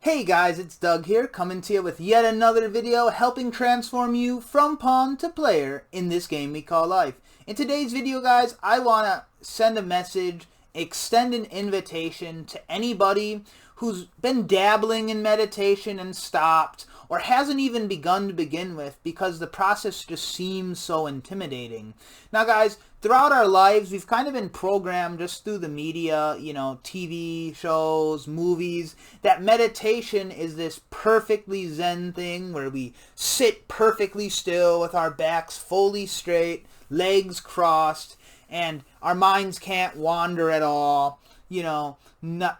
Hey guys, it's Doug here, coming to you with yet another video helping transform you from pawn to player in this game we call life. In today's video, guys, I want to send a message, extend an invitation to anybody who's been dabbling in meditation and stopped, or hasn't even begun to begin with because the process just seems so intimidating. Now, guys, throughout our lives, we've kind of been programmed just through the media, TV shows, movies, that meditation is this perfectly zen thing where we sit perfectly still with our backs fully straight, legs crossed, and our minds can't wander at all.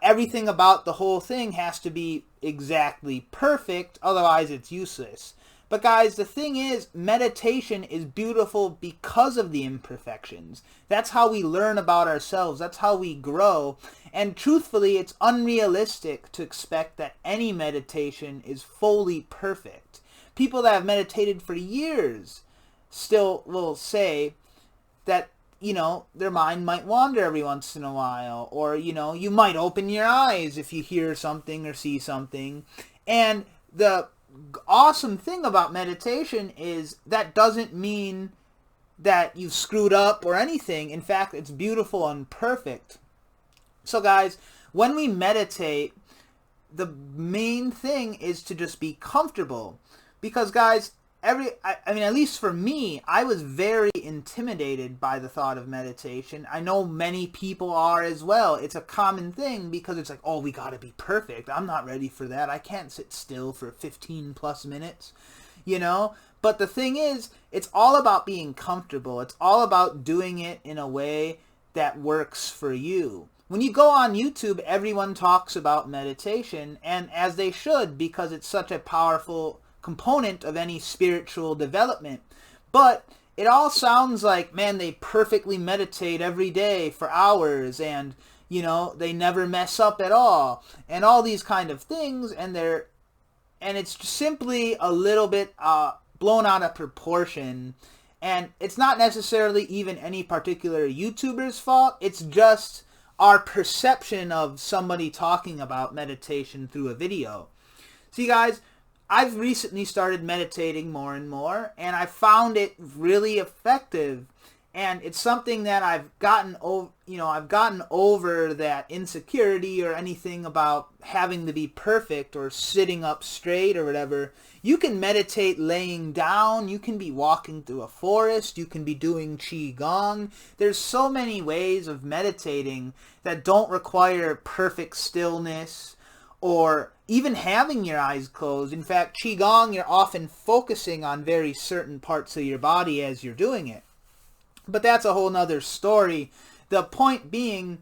Everything about the whole thing has to be exactly perfect, otherwise it's useless. But guys, the thing is, meditation is beautiful because of the imperfections. That's how we learn about ourselves. That's how we grow. And truthfully, it's unrealistic to expect that any meditation is fully perfect. People that have meditated for years still will say that their mind might wander every once in a while, or, you might open your eyes if you hear something or see something. And the awesome thing about meditation is that doesn't mean that you've screwed up or anything. In fact, it's beautiful and perfect. So guys, when we meditate, the main thing is to just be comfortable. Because guys, at least for me, I was very intimidated by the thought of meditation. I know many people are as well. It's a common thing because it's like, oh, we gotta be perfect. I'm not ready for that. I can't sit still for 15 plus minutes, But the thing is, it's all about being comfortable. It's all about doing it in a way that works for you. When you go on YouTube, everyone talks about meditation, and as they should, because it's such a powerful component of any spiritual development. But it all sounds like, man, they perfectly meditate every day for hours, and they never mess up at all, and all these kind of things, and it's simply a little bit blown out of proportion. And it's not necessarily even any particular YouTuber's fault. It's just our perception of somebody talking about meditation through a video. See, guys, I've recently started meditating more and more, and I found it really effective. And it's something that I've gotten over that insecurity or anything about having to be perfect or sitting up straight or whatever. You can meditate laying down. You can be walking through a forest. You can be doing qigong. There's so many ways of meditating that don't require perfect stillness or even having your eyes closed. In fact, qigong, you're often focusing on very certain parts of your body as you're doing it. But that's a whole nother story. The point being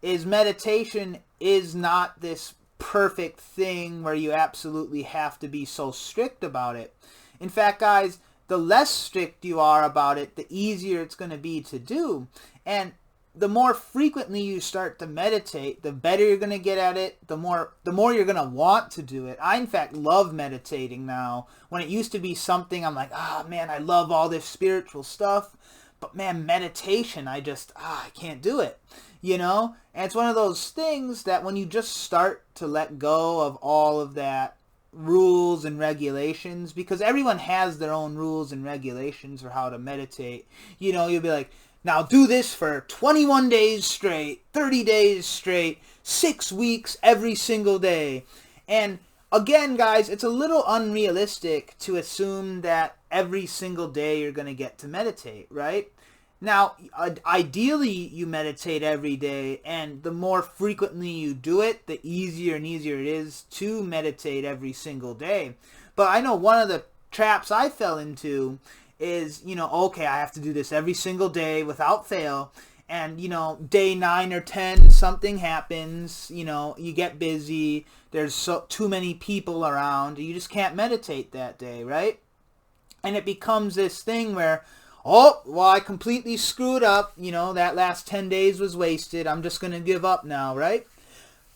is meditation is not this perfect thing where you absolutely have to be so strict about it. In fact, guys, the less strict you are about it, the easier it's going to be to do. And the more frequently you start to meditate, the better you're going to get at it, the more you're going to want to do it. I, in fact, love meditating now. When it used to be something I'm like, man, I love all this spiritual stuff. But man, meditation, I can't do it, And it's one of those things that when you just start to let go of all of that rules and regulations, because everyone has their own rules and regulations for how to meditate, you'll be like, now do this for 21 days straight, 30 days straight, 6 weeks every single day. And again, guys, it's a little unrealistic to assume that every single day you're going to get to meditate, right? Now, ideally, you meditate every day, and the more frequently you do it, the easier and easier it is to meditate every single day. But I know one of the traps I fell into is, okay, I have to do this every single day without fail. And, day 9 or 10, something happens, you get busy, there's too many people around, you just can't meditate that day, right? And it becomes this thing where, oh, well, I completely screwed up, that last 10 days was wasted, I'm just going to give up now, right?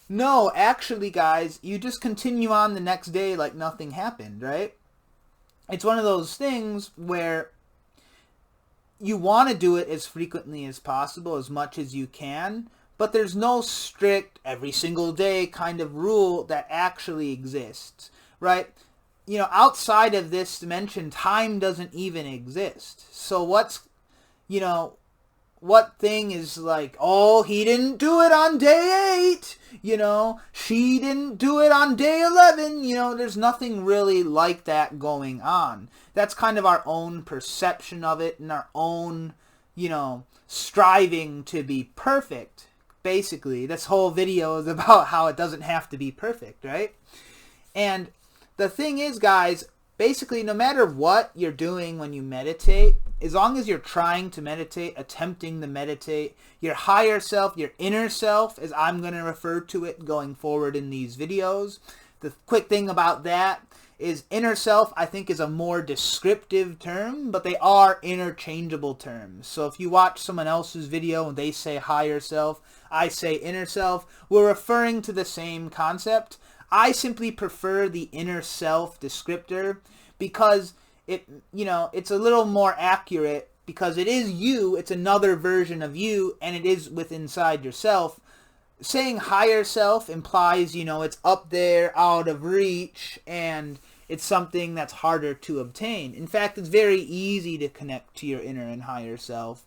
No, actually, guys, you just continue on the next day like nothing happened, right? It's one of those things where you want to do it as frequently as possible, as much as you can, but there's no strict every single day kind of rule that actually exists, right? Outside of this dimension, time doesn't even exist. So what thing is like, oh, he didn't do it on day 8, she didn't do it on day 11, there's nothing really like that going on. That's kind of our own perception of it and our own, striving to be perfect. Basically, this whole video is about how it doesn't have to be perfect, right? And the thing is, guys, basically, no matter what you're doing when you meditate, as long as you're trying to meditate, attempting to meditate, your higher self, your inner self, as I'm going to refer to it going forward in these videos. The quick thing about that is inner self, I think, is a more descriptive term, but they are interchangeable terms. So if you watch someone else's video and they say higher self, I say inner self, we're referring to the same concept. I simply prefer the inner self descriptor because it's a little more accurate, because it is you, it's another version of you, and it is inside yourself. Saying higher self implies, it's up there, out of reach, and it's something that's harder to obtain. In fact, it's very easy to connect to your inner and higher self,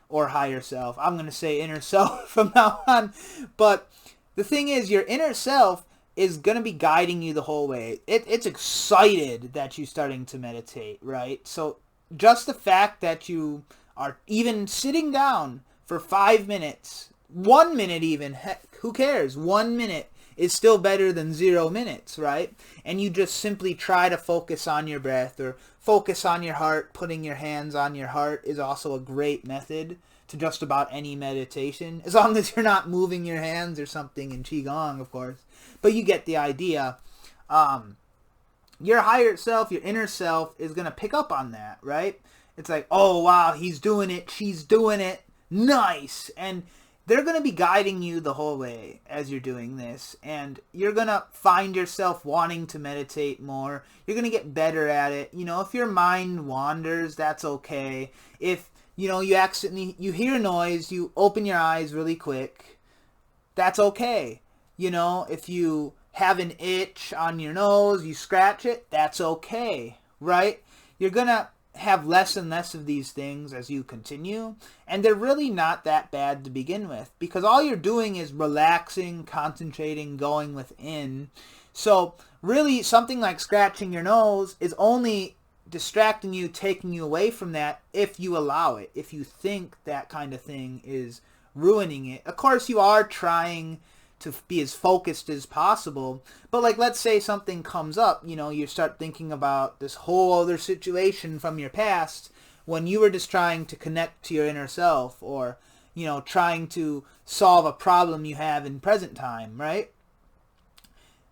or higher self. I'm going to say inner self from now on. But the thing is, your inner self is going to be guiding you the whole way. It's excited that you're starting to meditate, right? So just the fact that you are even sitting down for 5 minutes, 1 minute even, heck, who cares? 1 minute is still better than 0 minutes, right? And you just simply try to focus on your breath or focus on your heart. Putting your hands on your heart is also a great method to just about any meditation, as long as you're not moving your hands or something in Qigong, of course. But you get the idea. Your higher self, your inner self, is going to pick up on that, right? It's like, oh, wow, he's doing it, she's doing it, nice. And they're going to be guiding you the whole way as you're doing this. And you're going to find yourself wanting to meditate more. You're going to get better at it. If your mind wanders, that's okay. If, you hear noise, you open your eyes really quick, that's okay. If you have an itch on your nose, you scratch it, that's okay, right? You're going to have less and less of these things as you continue, and they're really not that bad to begin with, because all you're doing is relaxing, concentrating, going within. So really, something like scratching your nose is only distracting you, taking you away from that, if you allow it, if you think that kind of thing is ruining it. Of course, you are trying to be as focused as possible, but like, let's say something comes up, you start thinking about this whole other situation from your past when you were just trying to connect to your inner self, or trying to solve a problem you have in present time, right?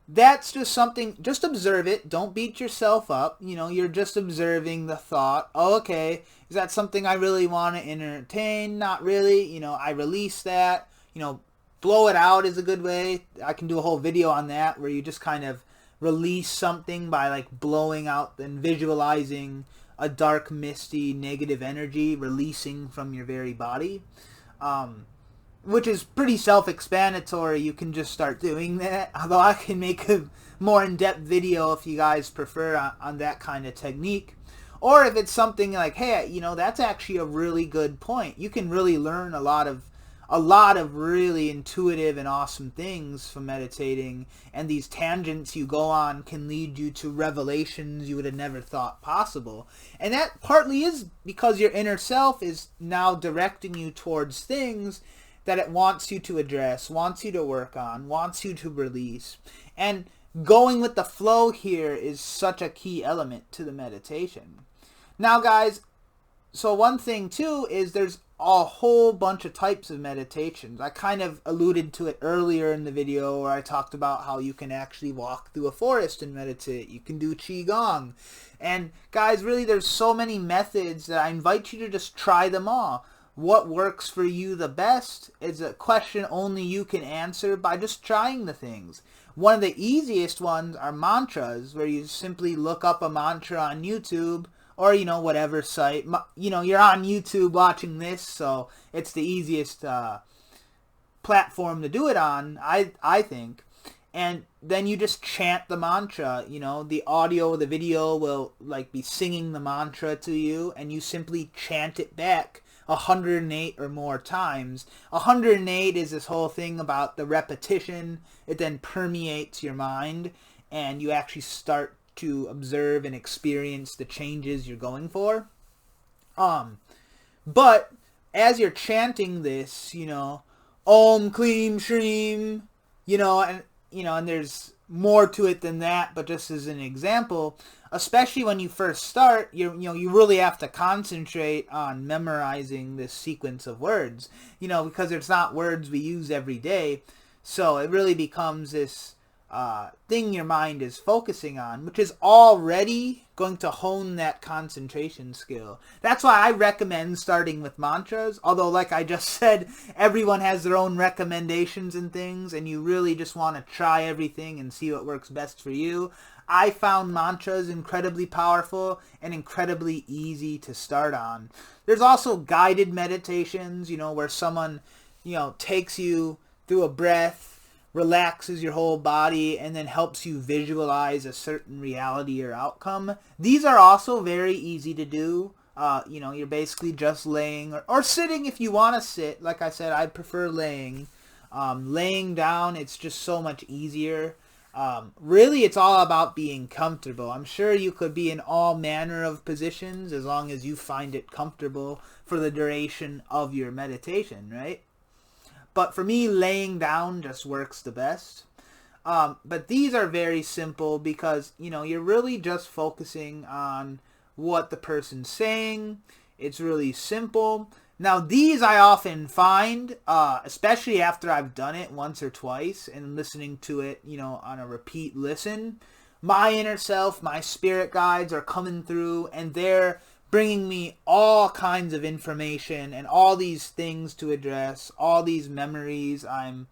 That's just something, just observe it, don't beat yourself up, you're just observing the thought. Oh, okay, is that something I really want to entertain? Not really, I release that, blow it out is a good way. I can do a whole video on that, where you just kind of release something by like blowing out and visualizing a dark, misty, negative energy releasing from your very body, which is pretty self-explanatory. You can just start doing that, although I can make a more in-depth video if you guys prefer on that kind of technique. Or if it's something like, hey, that's actually a really good point. You can really learn a lot of really intuitive and awesome things from meditating, and these tangents you go on can lead you to revelations you would have never thought possible. And that partly is because your inner self is now directing you towards things that it wants you to address, wants you to work on, wants you to release. And going with the flow here is such a key element to the meditation. Now, guys, so one thing too is there's a whole bunch of types of meditations. I kind of alluded to it earlier in the video, where I talked about how you can actually walk through a forest and meditate. You can do Qigong. And guys, really, there's so many methods that I invite you to just try them all. What works for you the best is a question only you can answer by just trying the things. One of the easiest ones are mantras, where you simply look up a mantra on YouTube, or, whatever site. You're on YouTube watching this, so it's the easiest platform to do it on, I think. And then you just chant the mantra, you know, the audio, the video will like be singing the mantra to you, and you simply chant it back 108 or more times. 108 is this whole thing about the repetition. It then permeates your mind, and you actually start to observe and experience the changes you're going for. But as you're chanting this, you know, Om Kleem Shreem, you know, and there's more to it than that, but just as an example, especially when you first start, you really have to concentrate on memorizing this sequence of words, you know, because it's not words we use every day. So it really becomes this thing your mind is focusing on, which is already going to hone that concentration skill. That's why I recommend starting with mantras, although like I just said, everyone has their own recommendations and things, and you really just want to try everything and see what works best for you. I found mantras incredibly powerful and incredibly easy to start on. There's also guided meditations, you know, where someone, you know, takes you through a breath, relaxes your whole body, and then helps you visualize a certain reality or outcome. These are also very easy to do. You know, you're basically just laying or sitting if you want to sit. Like I said, I prefer laying. Laying down, it's just so much easier. Really, it's all about being comfortable. I'm sure you could be in all manner of positions as long as you find it comfortable for the duration of your meditation, right? But for me, laying down just works the best. But these are very simple because, you know, you're really just focusing on what the person's saying. It's really simple. Now, these I often find, especially after I've done it once or twice and listening to it, you know, on a repeat listen, my inner self, my spirit guides are coming through, and they're bringing me all kinds of information and all these things to address, all these memories I'm,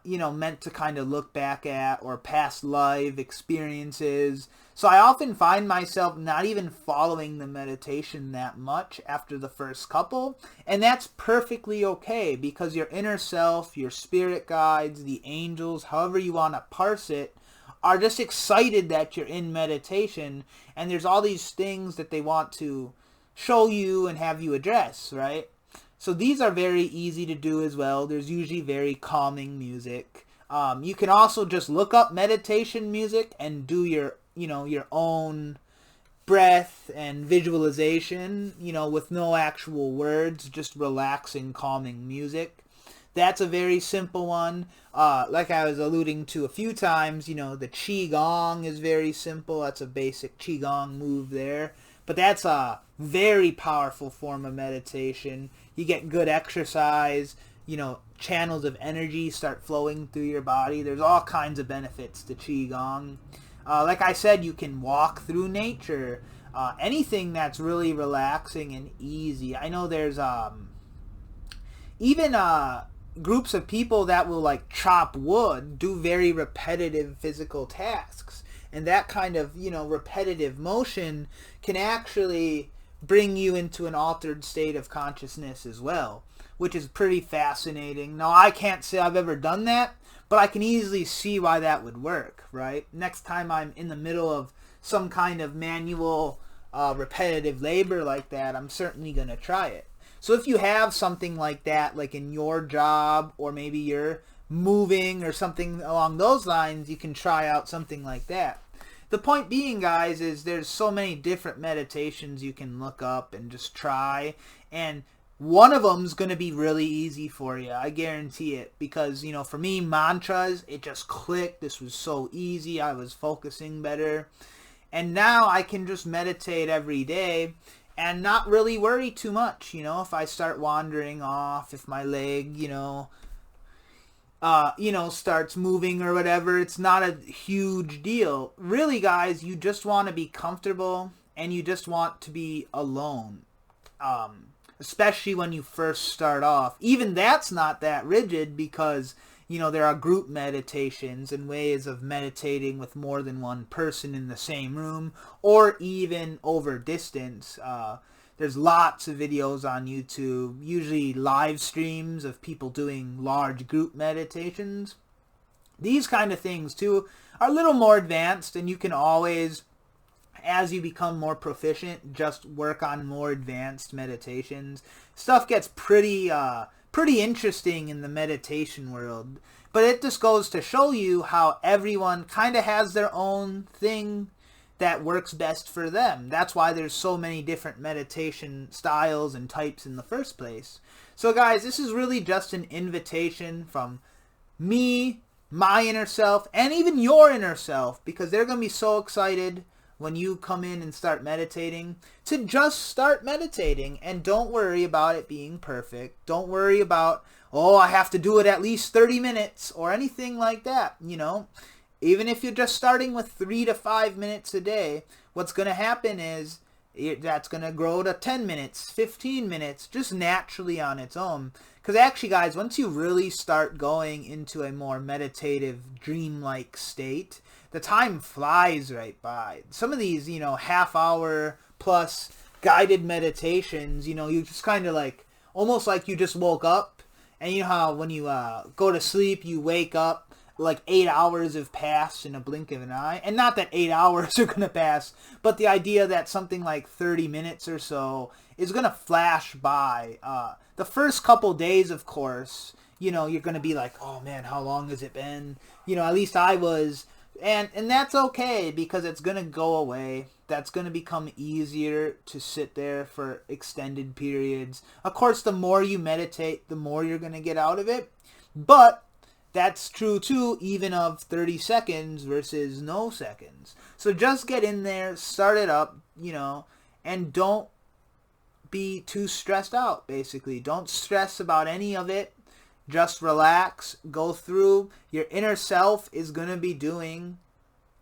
you know, meant to kind of look back at, or past life experiences. So I often find myself not even following the meditation that much after the first couple, and that's perfectly okay, because your inner self, your spirit guides, the angels, however you want to parse it, are just excited that you're in meditation, and there's all these things that they want to show you and have you address, right? So these are very easy to do as well. There's usually very calming music. You can also just look up meditation music and do your, you know, your own breath and visualization, you know, with no actual words, just relaxing, calming music. That's a very simple one. Like I was alluding to a few times, you know, the Qigong is very simple. That's a basic Qigong move there. But that's a very powerful form of meditation. You get good exercise, you know, channels of energy start flowing through your body. There's all kinds of benefits to Qigong. Like I said, you can walk through nature. Anything that's really relaxing and easy. I know there's even groups of people that will like chop wood, do very repetitive physical tasks, and that kind of, you know, repetitive motion can actually bring you into an altered state of consciousness as well, which is pretty fascinating. Now, I can't say I've ever done that, but I can easily see why that would work, right? Next time I'm in the middle of some kind of manual repetitive labor like that, I'm certainly going to try it. So if you have something like that, like in your job, or maybe you're moving or something along those lines, you can try out something like that. The point being, guys, is there's so many different meditations you can look up and just try, and one of them's going to be really easy for you. I guarantee it, because, you know, for me, mantras, it just clicked. This was so easy. I was focusing better. And now I can just meditate every day and not really worry too much, you know, if I start wandering off, if my leg, you know, starts moving or whatever. It's not a huge deal. Really, guys, you just want to be comfortable, and you just want to be alone, especially when you first start off. Even that's not that rigid, because, you know, there are group meditations and ways of meditating with more than one person in the same room, or even over distance. There's lots of videos on YouTube, usually live streams of people doing large group meditations. These kind of things too are a little more advanced, and you can always, as you become more proficient, just work on more advanced meditations. Stuff gets pretty interesting in the meditation world. But it just goes to show you how everyone kind of has their own thing that works best for them. That's why there's so many different meditation styles and types in the first place. So guys, this is really just an invitation from me, my inner self, and even your inner self, because they're going to be so excited when you come in and start meditating, to just start meditating. And don't worry about it being perfect. Don't worry about, oh, I have to do it at least 30 minutes or anything like that. You know, even if you're just starting with 3 to 5 minutes a day, what's going to happen is that's going to grow to 10 minutes, 15 minutes, just naturally on its own. Because actually, guys, once you really start going into a more meditative, dreamlike state, the time flies right by. Some of these, you know, half-hour plus guided meditations, you know, you just kind of like, almost like you just woke up. And you know how when you go to sleep, you wake up, like 8 hours have passed in a blink of an eye. And not that 8 hours are going to pass, but the idea that something like 30 minutes or so is going to flash by. The first couple days, of course, you know, you're going to be like, oh man, how long has it been? You know, at least I was. And that's okay, because it's going to go away. That's going to become easier to sit there for extended periods. Of course, the more you meditate, the more you're going to get out of it. But that's true too, even of 30 seconds versus no seconds. So just get in there, start it up, you know, and don't be too stressed out, basically. Don't stress about any of it. Just relax, go through. Your inner self is going to be doing,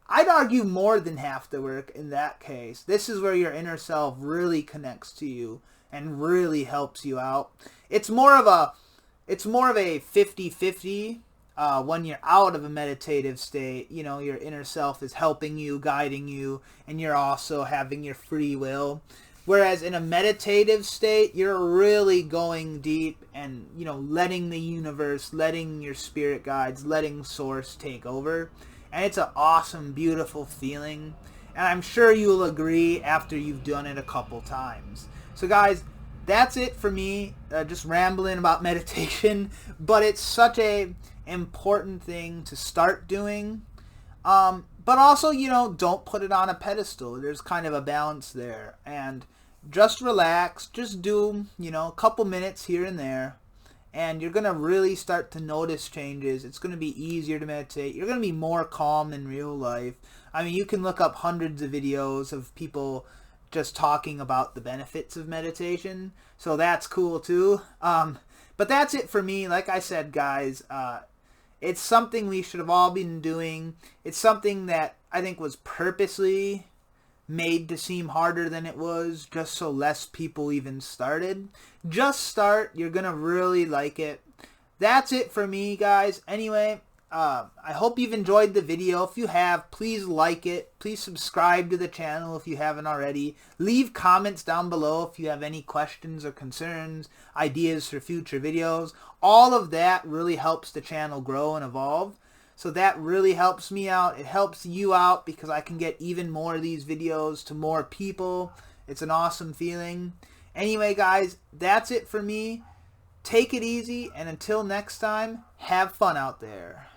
I'd argue, more than half the work in that case. This is where your inner self really connects to you and really helps you out. It's more of a 50-50 when you're out of a meditative state. You know, your inner self is helping you, guiding you, and you're also having your free will. Whereas in a meditative state, you're really going deep and, you know, letting the universe, letting your spirit guides, letting source take over. And it's an awesome, beautiful feeling. And I'm sure you'll agree after you've done it a couple times. So guys, that's it for me. Just rambling about meditation. But it's such a important thing to start doing. But also, you know, don't put it on a pedestal. There's kind of a balance there. And just relax. Just do, you know, a couple minutes here and there. And you're going to really start to notice changes. It's going to be easier to meditate. You're going to be more calm in real life. I mean, you can look up hundreds of videos of people just talking about the benefits of meditation. So that's cool too. But that's it for me. Like I said, guys, it's something we should have all been doing. It's something that I think was purposely made to seem harder than it was, just so less people even started. Just start. You're gonna really like it. That's it for me, guys. Anyway, I hope you've enjoyed the video. If you have, please like it. Please subscribe to the channel if you haven't already. Leave comments down below if you have any questions or concerns, ideas for future videos. All of that really helps the channel grow and evolve. So that really helps me out. It helps you out because I can get even more of these videos to more people. It's an awesome feeling. Anyway, guys, that's it for me. Take it easy, and until next time, have fun out there.